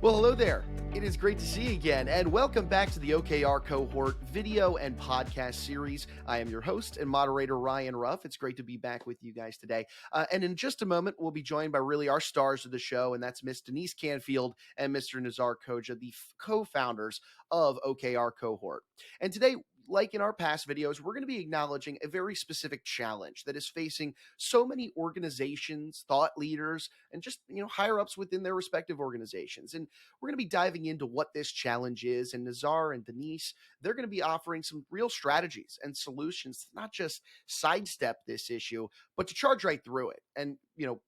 Well, hello there. It is great to see you again, and welcome back to the OKR Cohort video and podcast series. I am your host and moderator, Ryan Ruff. It's great to be back with you guys today. And in just a moment, we'll be joined by really our stars of the show, and that's Miss Denise Canfield and Mr. Nazar Koja, the co-founders of OKR Cohort. And today, like in our past videos, we're going to be acknowledging a very specific challenge that is facing so many organizations, thought leaders, and just higher ups within their respective organizations. And we're going to be diving into what this challenge is. And Nazar and Denise, they're going to be offering some real strategies and solutions to not just sidestep this issue, but to charge right through it. And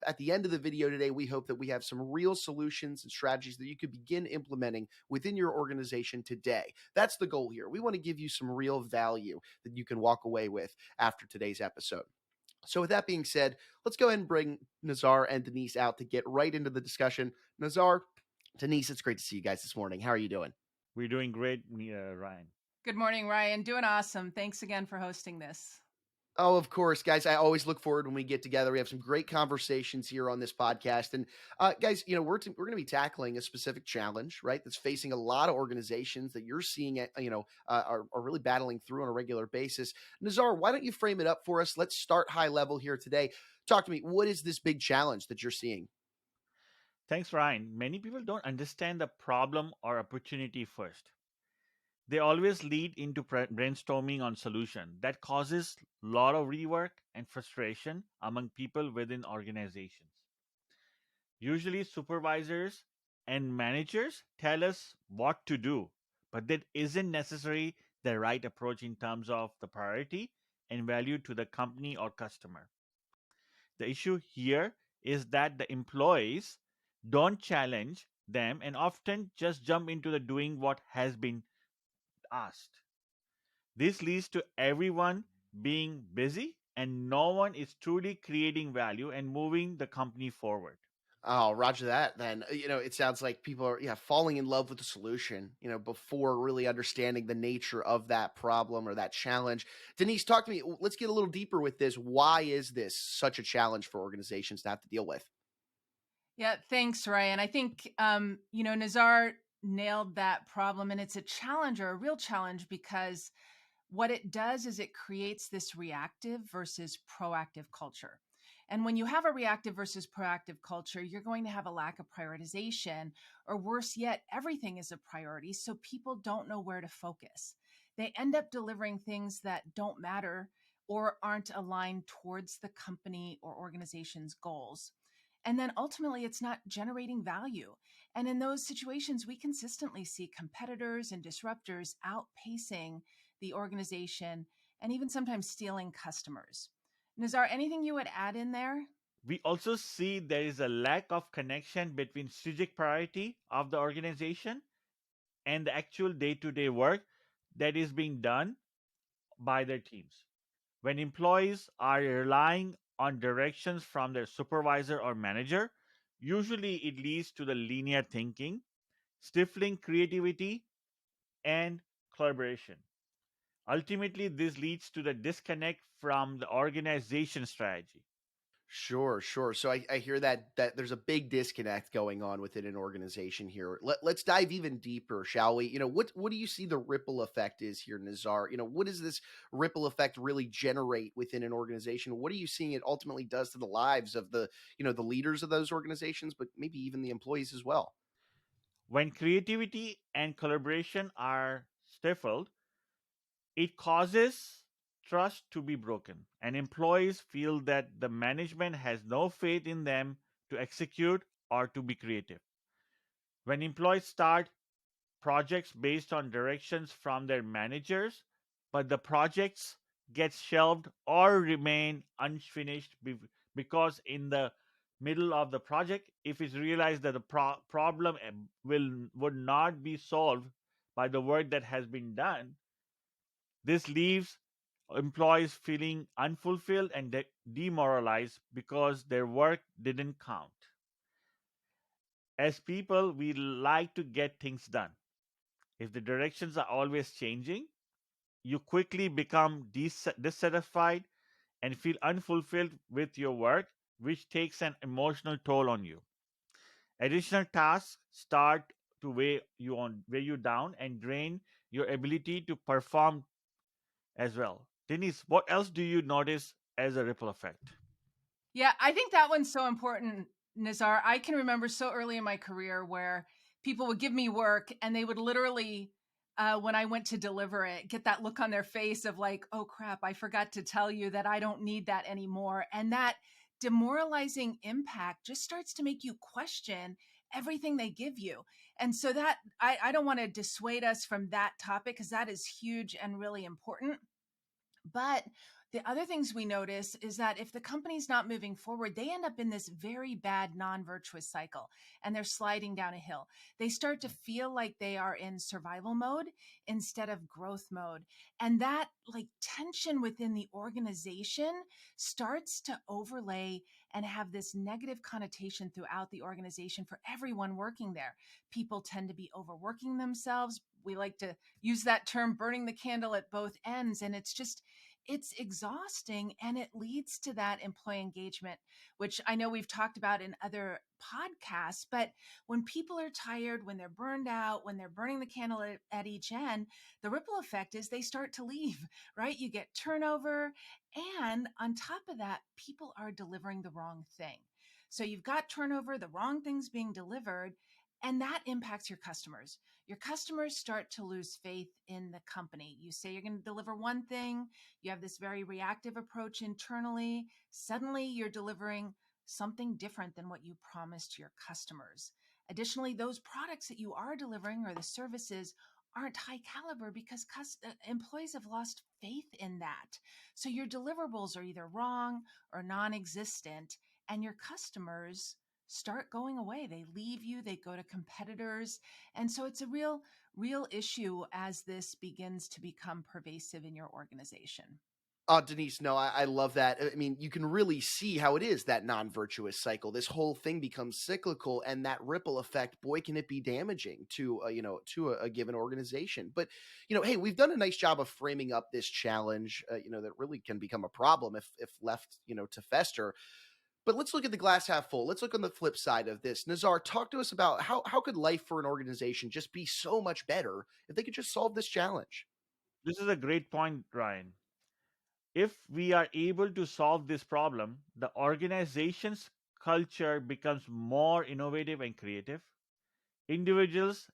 at the end of the video today, we hope that we have some real solutions and strategies that you could begin implementing within your organization today. That's the goal here. We want to give you some real value that you can walk away with after today's episode. So with that being said, let's go ahead and bring Nazar and Denise out to get right into the discussion. Nazar, Denise, it's great to see you guys this morning. How are you doing? We're doing great, Ryan. Good morning, Ryan. Doing awesome. Thanks again for hosting this. Oh, of course, guys. I always look forward when we get together. We have some great conversations here on this podcast. And guys, we're going to be tackling a specific challenge, right? That's facing a lot of organizations that you're seeing, are really battling through on a regular basis. Nazar, why don't you frame it up for us? Let's start high level here today. Talk to me. What is this big challenge that you're seeing? Thanks, Ryan. Many people don't understand the problem or opportunity first. They always lead into brainstorming on solution that causes a lot of rework and frustration among people within organizations. Usually supervisors and managers tell us what to do, but that isn't necessarily the right approach in terms of the priority and value to the company or customer. The issue here is that the employees don't challenge them and often just jump into the doing what has been asked. This leads to everyone being busy and no one is truly creating value and moving the company forward. Oh, roger that. Then, it sounds like people are, falling in love with the solution, before really understanding the nature of that problem or that challenge. Denise, talk to me. Let's get a little deeper with this. Why is this such a challenge for organizations to have to deal with? Yeah, thanks, Ryan. I think, Nazar nailed that problem, and it's a challenge or a real challenge because what it does is it creates this reactive versus proactive culture. And when you have a reactive versus proactive culture, you're going to have a lack of prioritization, or worse yet, everything is a priority. So people don't know where to focus. They end up delivering things that don't matter or aren't aligned towards the company or organization's goals. And then ultimately, it's not generating value. And in those situations, we consistently see competitors and disruptors outpacing the organization and even sometimes stealing customers. Nazar, anything you would add in there? We also see there is a lack of connection between strategic priority of the organization and the actual day-to-day work that is being done by their teams. When employees are relying on directions from their supervisor or manager, usually it leads to the linear thinking, stifling creativity and collaboration. Ultimately, this leads to the disconnect from the organization strategy. Sure, sure. So I hear that there's a big disconnect going on within an organization here. Let's dive even deeper, shall we? What do you see the ripple effect is here, Nazar? What does this ripple effect really generate within an organization? What are you seeing it ultimately does to the lives of the leaders of those organizations, but maybe even the employees as well? When creativity and collaboration are stifled, it causes trust to be broken, and employees feel that the management has no faith in them to execute or to be creative. When employees start projects based on directions from their managers, but the projects get shelved or remain unfinished because in the middle of the project, if it's realized that the problem would not be solved by the work that has been done, this leaves employees feeling unfulfilled and demoralized because their work didn't count. As people, we like to get things done. If the directions are always changing, you quickly become dissatisfied and feel unfulfilled with your work, which takes an emotional toll on you. Additional tasks start to weigh you down and drain your ability to perform as well. Denise, what else do you notice as a ripple effect? Yeah, I think that one's so important, Nazar. I can remember so early in my career where people would give me work and they would literally, when I went to deliver it, get that look on their face of like, oh crap, I forgot to tell you that I don't need that anymore. And that demoralizing impact just starts to make you question everything they give you. And so that I don't want to dissuade us from that topic because that is huge and really important. But the other things we notice is that if the company's not moving forward, they end up in this very bad non-virtuous cycle and they're sliding down a hill. They start to feel like they are in survival mode instead of growth mode. And that like tension within the organization starts to overlay and have this negative connotation throughout the organization for everyone working there. People tend to be overworking themselves. We like to use that term, burning the candle at both ends. And it's exhausting and it leads to that employee engagement, which I know we've talked about in other podcasts. But when people are tired, when they're burned out, when they're burning the candle at each end, the ripple effect is they start to leave, right? You get turnover. And on top of that, people are delivering the wrong thing. So you've got turnover, the wrong things being delivered, and that impacts your customers. Your customers start to lose faith in the company. You say you're going to deliver one thing, you have this very reactive approach internally. Suddenly, you're delivering something different than what you promised your customers. Additionally, those products that you are delivering or the services aren't high caliber because employees have lost faith in that. So your deliverables are either wrong or non existent, and your customers start going away. They leave you, they go to competitors. And so it's a real issue as this begins to become pervasive in your organization. Denise, no, I love that. I mean, you can really see how it is that non-virtuous cycle. This whole thing becomes cyclical, and that ripple effect, boy, can it be damaging to a given organization. But hey, we've done a nice job of framing up this challenge. That really can become a problem if left to fester. But let's look at the glass half full. Let's look on the flip side of this. Nazar, talk to us about how could life for an organization just be so much better if they could just solve this challenge? This is a great point, Ryan. If we are able to solve this problem, the organization's culture becomes more innovative and creative. Individuals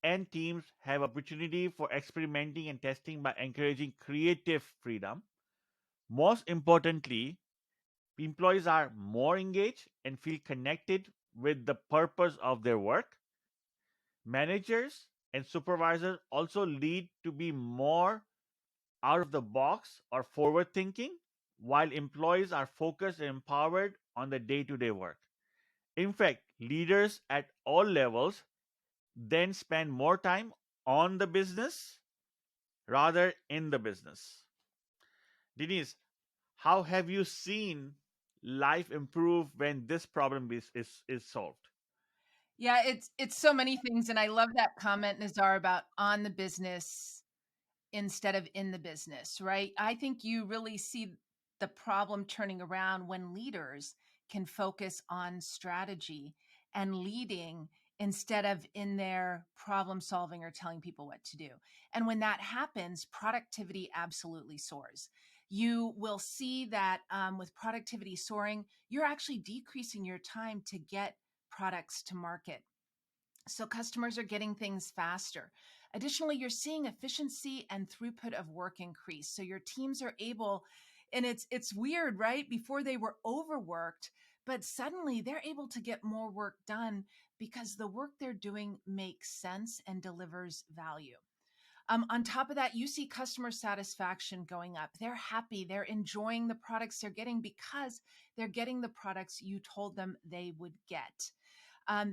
and teams have opportunity for experimenting and testing by encouraging creative freedom. Most importantly, employees are more engaged and feel connected with the purpose of their work. Managers and supervisors also lead to be more out of the box or forward thinking, while employees are focused and empowered on the day to day work. In fact, leaders at all levels then spend more time on the business rather in the business. Denise, how have you seen life improve when this problem is solved? Yeah, it's so many things. And I love that comment, Nazar, about on the business instead of in the business, right? I think you really see the problem turning around when leaders can focus on strategy and leading instead of in their problem solving or telling people what to do. And when that happens, productivity absolutely soars. You will see that with productivity soaring, you're actually decreasing your time to get products to market. So customers are getting things faster. Additionally, you're seeing efficiency and throughput of work increase. So your teams are able, and it's weird, right? Before they were overworked, but suddenly they're able to get more work done because the work they're doing makes sense and delivers value. On top of that, you see customer satisfaction going up. They're happy. They're enjoying the products they're getting because they're getting the products you told them they would get.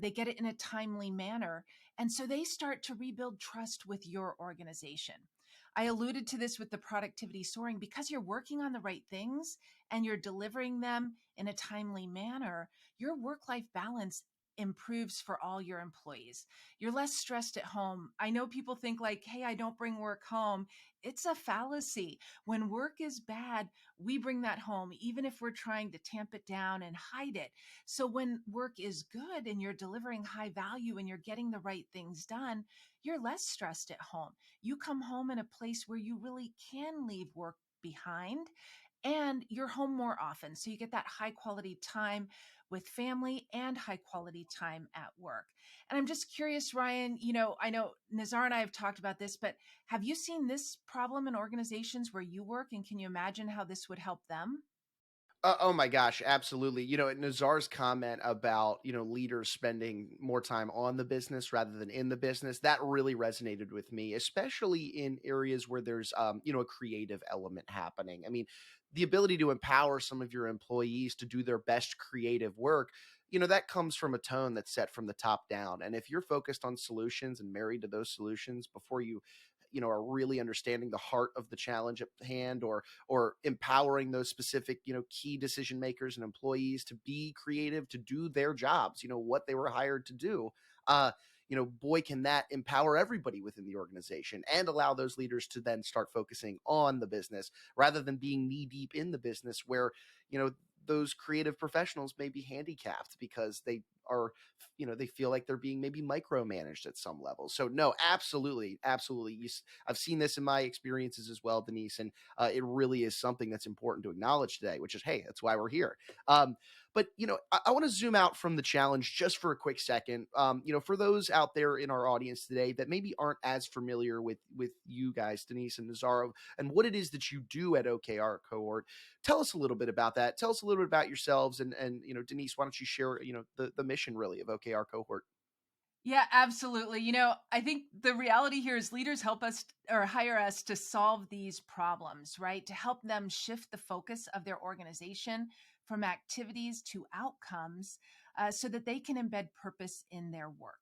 They get it in a timely manner. And so they start to rebuild trust with your organization. I alluded to this with the productivity soaring because you're working on the right things and you're delivering them in a timely manner. Your work life balance improves for all your employees. You're less stressed at home. I know people think like, hey, I don't bring work home. It's a fallacy. When work is bad, we bring that home, even if we're trying to tamp it down and hide it. So when work is good and you're delivering high value and you're getting the right things done, you're less stressed at home. You come home in a place where you really can leave work behind and you're home more often. So you get that high quality time with family and high quality time at work. And I'm just curious, Ryan, I know Nazar and I have talked about this, but have you seen this problem in organizations where you work? And can you imagine how this would help them? Oh my gosh, absolutely. Nazar's comment about, leaders spending more time on the business rather than in the business, that really resonated with me, especially in areas where there's, a creative element happening. I mean, the ability to empower some of your employees to do their best creative work, that comes from a tone that's set from the top down. And if you're focused on solutions and married to those solutions before are really understanding the heart of the challenge at hand, or empowering those specific key decision makers and employees to be creative, to do their jobs, what they were hired to do. Boy, can that empower everybody within the organization and allow those leaders to then start focusing on the business rather than being knee deep in the business where those creative professionals may be handicapped because they are, they feel like they're being maybe micromanaged at some level. So no, absolutely, absolutely. I've seen this in my experiences as well, Denise, and it really is something that's important to acknowledge today, which is, hey, that's why we're here. But I want to zoom out from the challenge just for a quick second. For those out there in our audience today that maybe aren't as familiar with you guys, Denise and Nazaro, and what it is that you do at OKR Cohort, tell us a little bit about that. Tell us a little bit about yourselves, and Denise, why don't you share the mission really of OKR Cohort? Yeah, absolutely. I think the reality here is leaders help us or hire us to solve these problems, right? To help them shift the focus of their organization from activities to outcomes so that they can embed purpose in their work.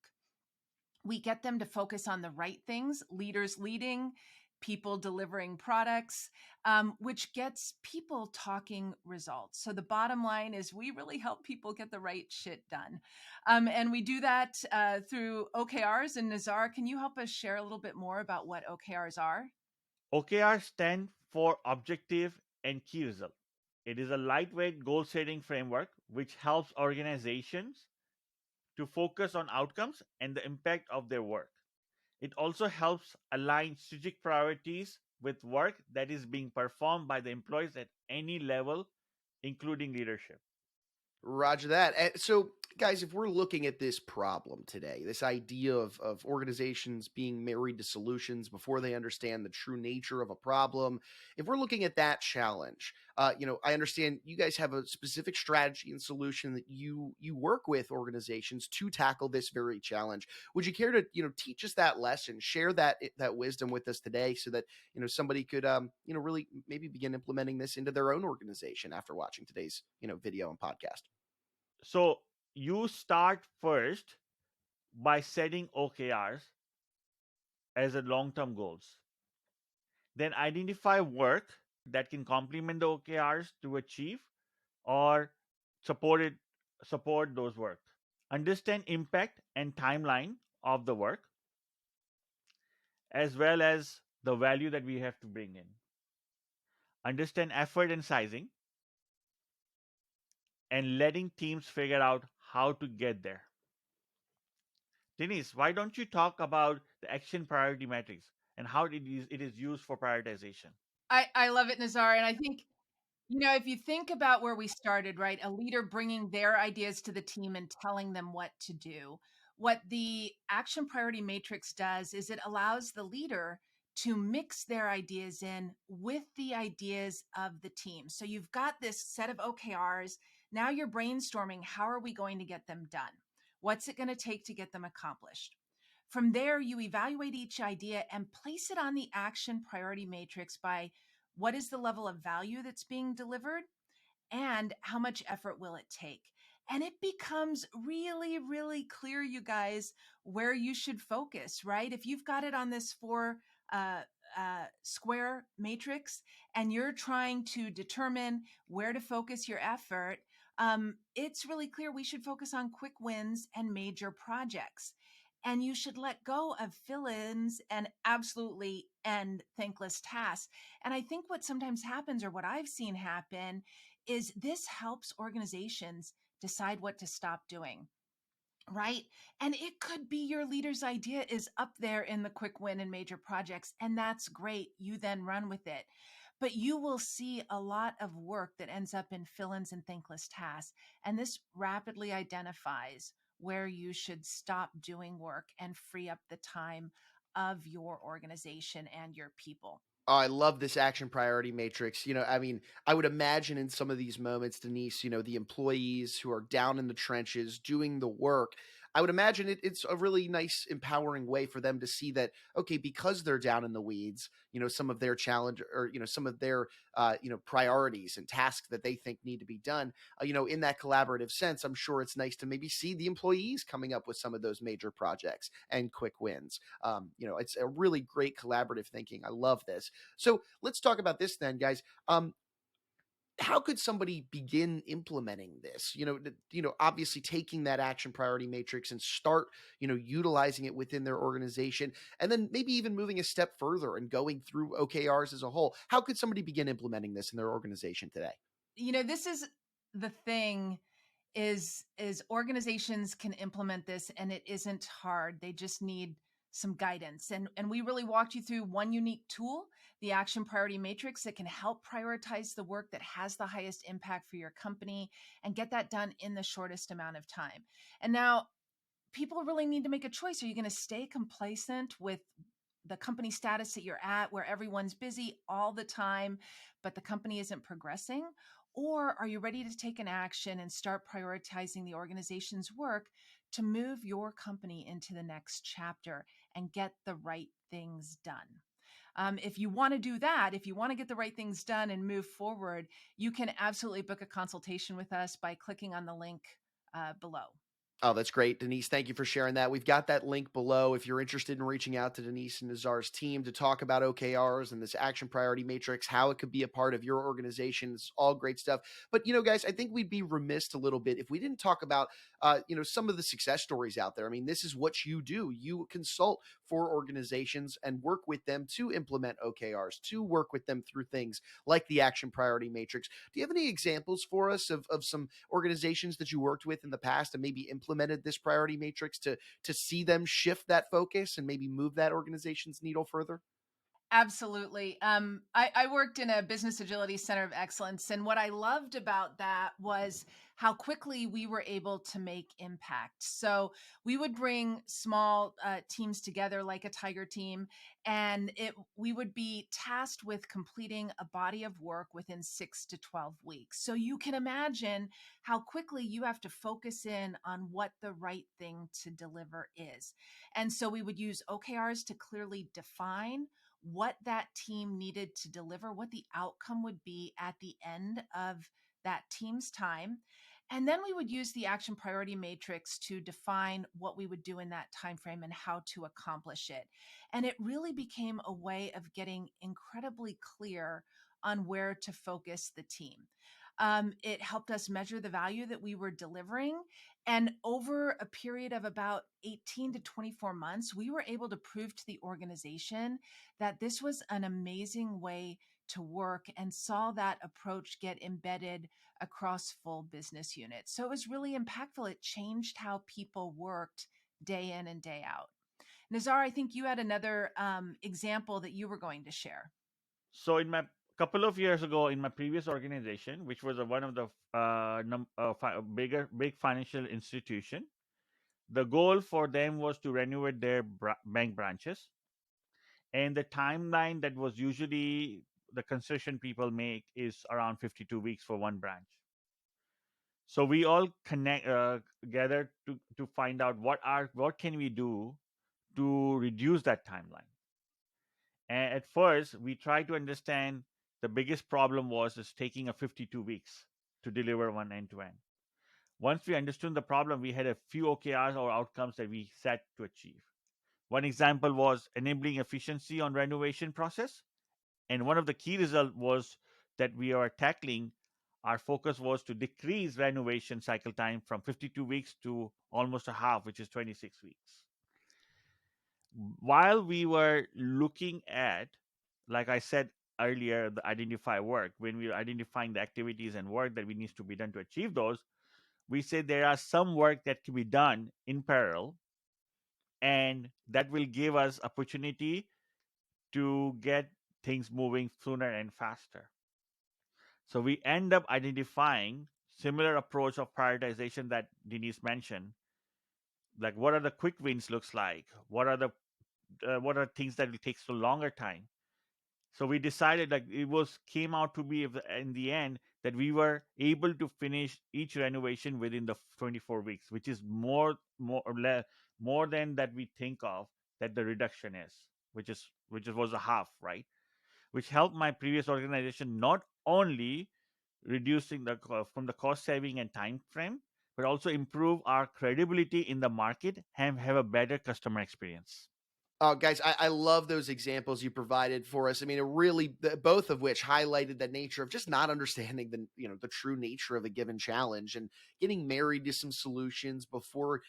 We get them to focus on the right things, leaders leading, people delivering products, which gets people talking results. So the bottom line is we really help people get the right shit done. And we do that through OKRs. And Nazar, can you help us share a little bit more about what OKRs are? OKR stand for Objective and Key Result. It is a lightweight goal setting framework which helps organizations to focus on outcomes and the impact of their work. It also helps align strategic priorities with work that is being performed by the employees at any level, including leadership. Roger that. So, guys, if we're looking at this problem today, this idea of organizations being married to solutions before they understand the true nature of a problem, if we're looking at that challenge, I understand you guys have a specific strategy and solution that you work with organizations to tackle this very challenge. Would you care to teach us that lesson, share that wisdom with us today, so that somebody could really maybe begin implementing this into their own organization after watching today's video and podcast? So you start first by setting OKRs as a long-term goals. Then identify work that can complement the OKRs to achieve or support it support those work. Understand impact and timeline of the work as well as the value that we have to bring in. Understand effort and sizing and letting teams figure out how to get there. Denise, why don't you talk about the action priority matrix and how it is used for prioritization? I love it, Nazar. And I think if you think about where we started, right, a leader bringing their ideas to the team and telling them what to do, what the action priority matrix does is it allows the leader to mix their ideas in with the ideas of the team. So you've got this set of OKRs. Now you're brainstorming, how are we going to get them done? What's it going to take to get them accomplished? From there, you evaluate each idea and place it on the action priority matrix by what is the level of value that's being delivered and how much effort will it take? And it becomes really, really clear, you guys, where you should focus, right? If you've got it on this uh, square matrix and you're trying to determine where to focus your effort, it's really clear we should focus on quick wins and major projects. And you should let go of fill-ins and absolutely end thankless tasks. And I think what sometimes happens, or what I've seen happen, is this helps organizations decide what to stop doing. Right. And it could be your leader's idea is up there in the quick win and major projects, and that's great. You then run with it. But you will see a lot of work that ends up in fill ins and thankless tasks. And this rapidly identifies where you should stop doing work and free up the time of your organization and your people. Oh, I love this action priority matrix. I mean, I would imagine in some of these moments, Denise, the employees who are down in the trenches doing the work, I would imagine it's a really nice, empowering way for them to see that, okay, because they're down in the weeds, some of their challenge, or, some of their, priorities and tasks that they think need to be done, in that collaborative sense, I'm sure it's nice to maybe see the employees coming up with some of those major projects and quick wins. It's a really great collaborative thinking. I love this. So let's talk about this then, guys. How could somebody begin implementing this? Obviously taking that action priority matrix and start, utilizing it within their organization, and then maybe even moving a step further and going through OKRs as a whole. How could somebody begin implementing this in their organization today? This is the thing is organizations can implement this, and it isn't hard. They just need some guidance. And we really walked you through one unique tool, the action priority matrix, that can help prioritize the work that has the highest impact for your company and get that done in the shortest amount of time. And now people really need to make a choice. Are you going to stay complacent with the company status that you're at, where everyone's busy all the time, but the company isn't progressing? Or are you ready to take an action and start prioritizing the organization's work to move your company into the next chapter and get the right things done? If you want to do that, if you want to get the right things done and move forward, you can absolutely book a consultation with us by clicking on the link below. Oh, that's great, Denise. Thank you for sharing that. We've got that link below if you're interested in reaching out to Denise and Nazar's team to talk about OKRs and this action priority matrix, how it could be a part of your organization. It's all great stuff. But, guys, I think we'd be remiss a little bit if we didn't talk about, some of the success stories out there. I mean, this is what you do. You consult for organizations and work with them to implement OKRs, to work with them through things like the action priority matrix. Do you have any examples for us of some organizations that you worked with in the past and maybe implemented this priority matrix to see them shift that focus and maybe move that organization's needle further? Absolutely. I worked in a business agility center of excellence. And what I loved about that was how quickly we were able to make impact. So we would bring small teams together like a tiger team, and we would be tasked with completing a body of work within 6 to 12 weeks. So you can imagine how quickly you have to focus in on what the right thing to deliver is. And so we would use OKRs to clearly define what that team needed to deliver, what the outcome would be at the end of that team's time. And then we would use the action priority matrix to define what we would do in that time frame and how to accomplish it. And it really became a way of getting incredibly clear on where to focus the team. It helped us measure the value that we were delivering. And over a period of about 18 to 24 months, we were able to prove to the organization that this was an amazing way to work, and saw that approach get embedded across full business units. So it was really impactful. It changed how people worked day in and day out. Nazar, I think you had another example that you were going to share. So in my couple of years ago, in my previous organization, which was one of the big financial institution, the goal for them was to renovate their bank branches, and the timeline that was usually the concession people make is around 52 weeks for one branch. So we all gathered to find out what can we do to reduce that timeline. And at first, we tried to understand the biggest problem was is taking a 52 weeks to deliver one end to end. Once we understood the problem, we had a few OKRs or outcomes that we set to achieve. One example was enabling efficiency on renovation process. And one of the key results was that we are tackling our focus was to decrease renovation cycle time from 52 weeks to almost a half, which is 26 weeks. While we were looking at, like I said earlier, the identify work, when we were identifying the activities and work that we needs to be done to achieve those, we said there are some work that can be done in parallel, and that will give us opportunity to get things moving sooner and faster. So we end up identifying similar approach of prioritization that Denise mentioned. Like, what are the quick wins looks like? What are things that will take so longer time? So we decided, like, it was came out to be in the end that we were able to finish each renovation within the 24 weeks, which is more than that we think of that the reduction is, which was a half, right? Which helped my previous organization not only reducing from the cost saving and time frame, but also improve our credibility in the market and have a better customer experience. Oh, guys, I love those examples you provided for us. I mean, it really, both of which highlighted the nature of just not understanding the true nature of a given challenge and getting married to some solutions before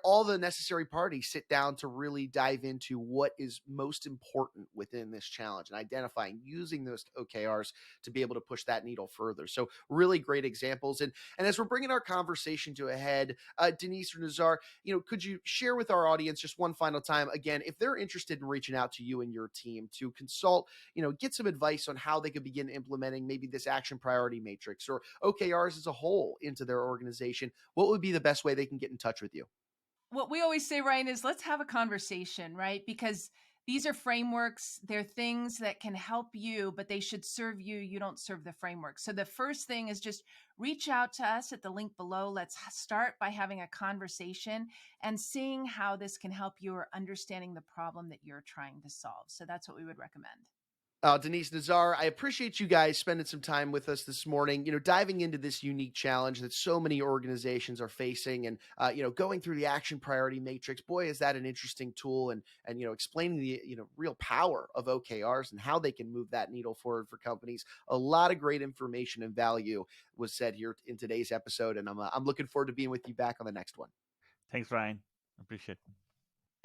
all the necessary parties sit down to really dive into what is most important within this challenge and identifying, using those OKRs to be able to push that needle further. So really great examples. And as we're bringing our conversation to a head, Denise or Nazar, could you share with our audience just one final time, again, if they're interested in reaching out to you and your team to consult, get some advice on how they could begin implementing maybe this action priority matrix or OKRs as a whole into their organization, what would be the best way they can get in touch with you? What we always say, Ryan, is let's have a conversation, right? Because these are frameworks. They're things that can help you, but they should serve you. You don't serve the framework. So the first thing is just reach out to us at the link below. Let's start by having a conversation and seeing how this can help you or understanding the problem that you're trying to solve. So that's what we would recommend. Denise, Nazar, I appreciate you guys spending some time with us this morning, diving into this unique challenge that so many organizations are facing and, going through the action priority matrix. Boy, is that an interesting tool and explaining the, real power of OKRs and how they can move that needle forward for companies. A lot of great information and value was said here in today's episode. And I'm looking forward to being with you back on the next one. Thanks, Ryan. Appreciate it.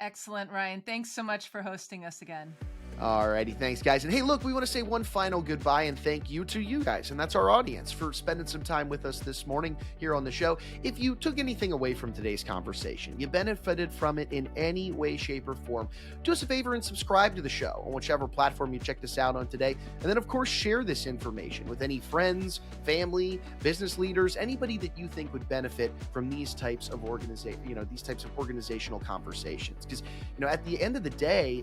Excellent, Ryan. Thanks so much for hosting us again. Alrighty, thanks guys. And hey, look, we want to say one final goodbye and thank you to you guys, and that's our audience, for spending some time with us this morning here on the show. If you took anything away from today's conversation, you benefited from it in any way, shape, or form, do us a favor and subscribe to the show on whichever platform you checked us out on today. And then, of course, share this information with any friends, family, business leaders, anybody that you think would benefit from these types of organizational conversations. Because, at the end of the day,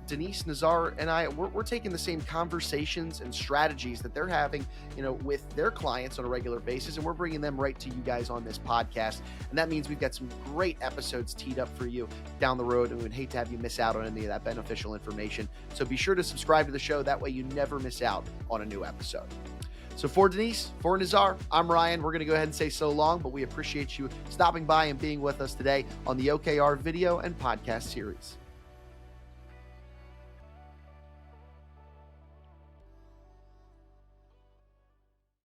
Denise, Nazar, and I, we're taking the same conversations and strategies that they're having, with their clients on a regular basis, and we're bringing them right to you guys on this podcast. And that means we've got some great episodes teed up for you down the road, and we'd hate to have you miss out on any of that beneficial information. So be sure to subscribe to the show. That way you never miss out on a new episode. So for Denise, for Nazar, I'm Ryan. We're going to go ahead and say so long, but we appreciate you stopping by and being with us today on the OKR video and podcast series.